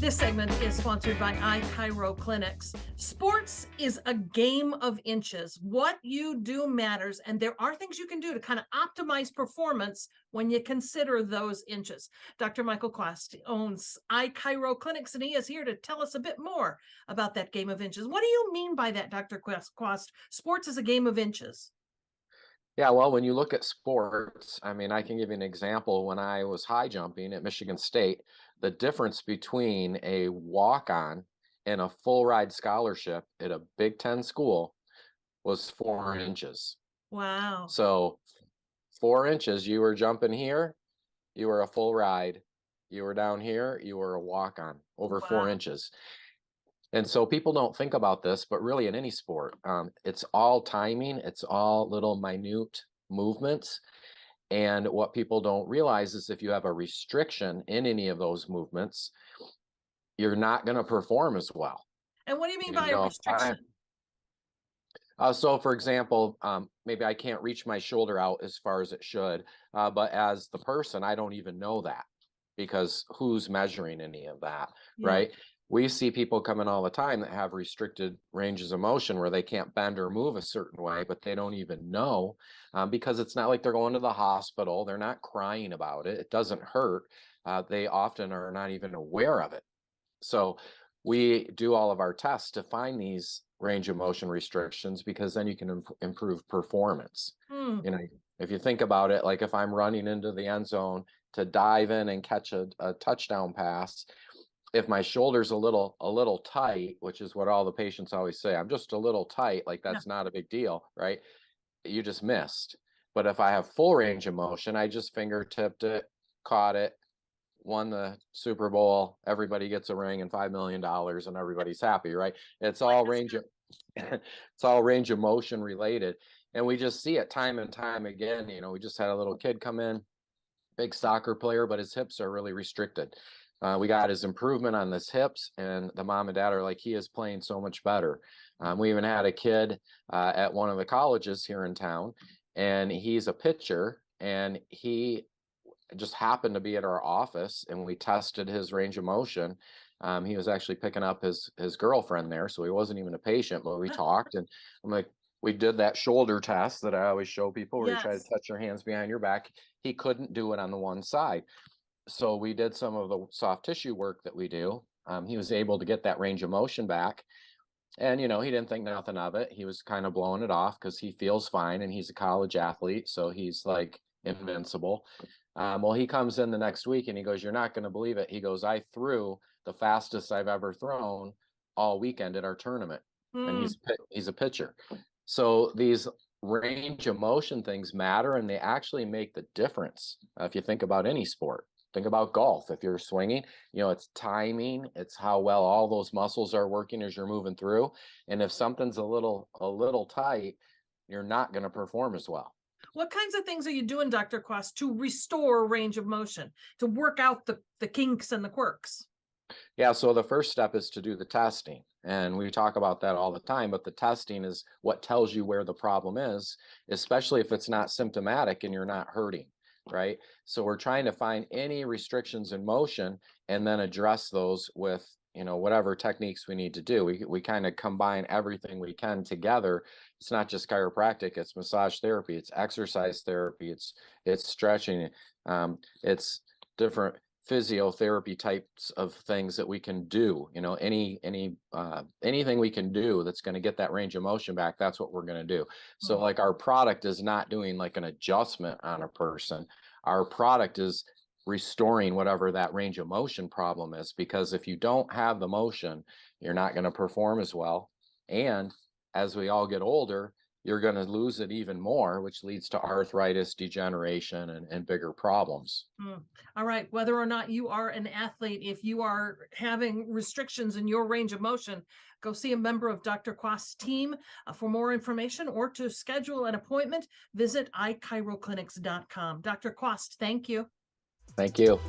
This segment is sponsored by iChiro Clinics. Sports is a game of inches. What you do matters, and there are things you can do to kind of optimize performance when you consider those inches. Dr. Michael Kwast owns iChiro Clinics, and he is here to tell us a bit more about that game of inches. What do you mean by that, Dr. Kwast? Sports is a game of inches. Yeah, well, when you look at sports, I mean, I can give you an example. When I was high jumping at Michigan State, the difference between a walk-on and a full ride scholarship at a Big Ten school was 4 inches. Wow. So 4 inches, you were jumping here, you were a full ride. You were down here, you were a walk-on over 4 inches. And so people don't think about this, but really in any sport, it's all timing. It's all little minute movements. And what people don't realize is if you have a restriction in any of those movements, you're not going to perform as well. And what do you mean by a restriction? So for example, maybe I can't reach my shoulder out as far as it should, but as the person, I don't even know that because who's measuring any of that, right? We see people come in all the time that have restricted ranges of motion where they can't bend or move a certain way, but they don't even know because it's not like they're going to the hospital. They're not crying about it. It doesn't hurt. They often are not even aware of it. So we do all of our tests to find these range of motion restrictions because then you can improve performance. You know, if you think about it, like if I'm running into the end zone to dive in and catch a touchdown pass, if my shoulder's a little tight, which is what all the patients always say, I'm just a little tight, like that's not a big deal, right? You just missed. But if I have full range of motion, I just fingertipped it, caught it, won the Super Bowl, everybody gets a ring and $5 million and everybody's happy, right? It's all range of it's all range of motion related. And we just see it time and time again. You know, we just had a little kid come in, big soccer player, but his hips are really restricted. We got his improvement on his hips, and the mom and dad are like, he is playing so much better. We even had a kid at one of the colleges here in town, and he's a pitcher, and he just happened to be at our office, and we tested his range of motion. He was actually picking up his girlfriend there, so he wasn't even a patient, but we talked, and I'm like, we did that shoulder test that I always show people where you try to touch your hands behind your back. He couldn't do it on the one side. So we did some of the soft tissue work that we do. He was able to get that range of motion back. And, you know, he didn't think nothing of it. He was kind of blowing it off because he feels fine and he's a college athlete. So he's like invincible. Well, he comes in the next week and he goes, you're not going to believe it. He goes, I threw the fastest I've ever thrown all weekend at our tournament. And he's a pitcher. So these range of motion things matter, and they actually make the difference. If you think about any sport. Think about golf. If you're swinging, you know, it's timing, it's how well all those muscles are working as you're moving through. And if something's a little tight, you're not going to perform as well. What kinds of things are you doing, Dr. Kwast, to restore range of motion, to work out the kinks and the quirks? Yeah, so the first step is to do the testing. And we talk about that all the time, but the testing is what tells you where the problem is, especially if it's not symptomatic and you're not hurting. Right. So we're trying to find any restrictions in motion and then address those with, you know, whatever techniques we need to do. We kind of combine everything we can together. It's not just chiropractic, it's massage therapy, it's exercise therapy, it's stretching, it's different physiotherapy types of things that we can do. You know, anything we can do that's going to get that range of motion back, that's what we're going to do. So like our product is not doing like an adjustment on a person. Our product is restoring whatever that range of motion problem is, because if you don't have the motion, you're not going to perform as well. And as we all get older, you're going to lose it even more, which leads to arthritis, degeneration, and bigger problems. All right. Whether or not you are an athlete, if you are having restrictions in your range of motion, go see a member of Dr. Kwast's team. For more information or to schedule an appointment, visit ichiroclinics.com. Dr. Kwast, thank you. Thank you.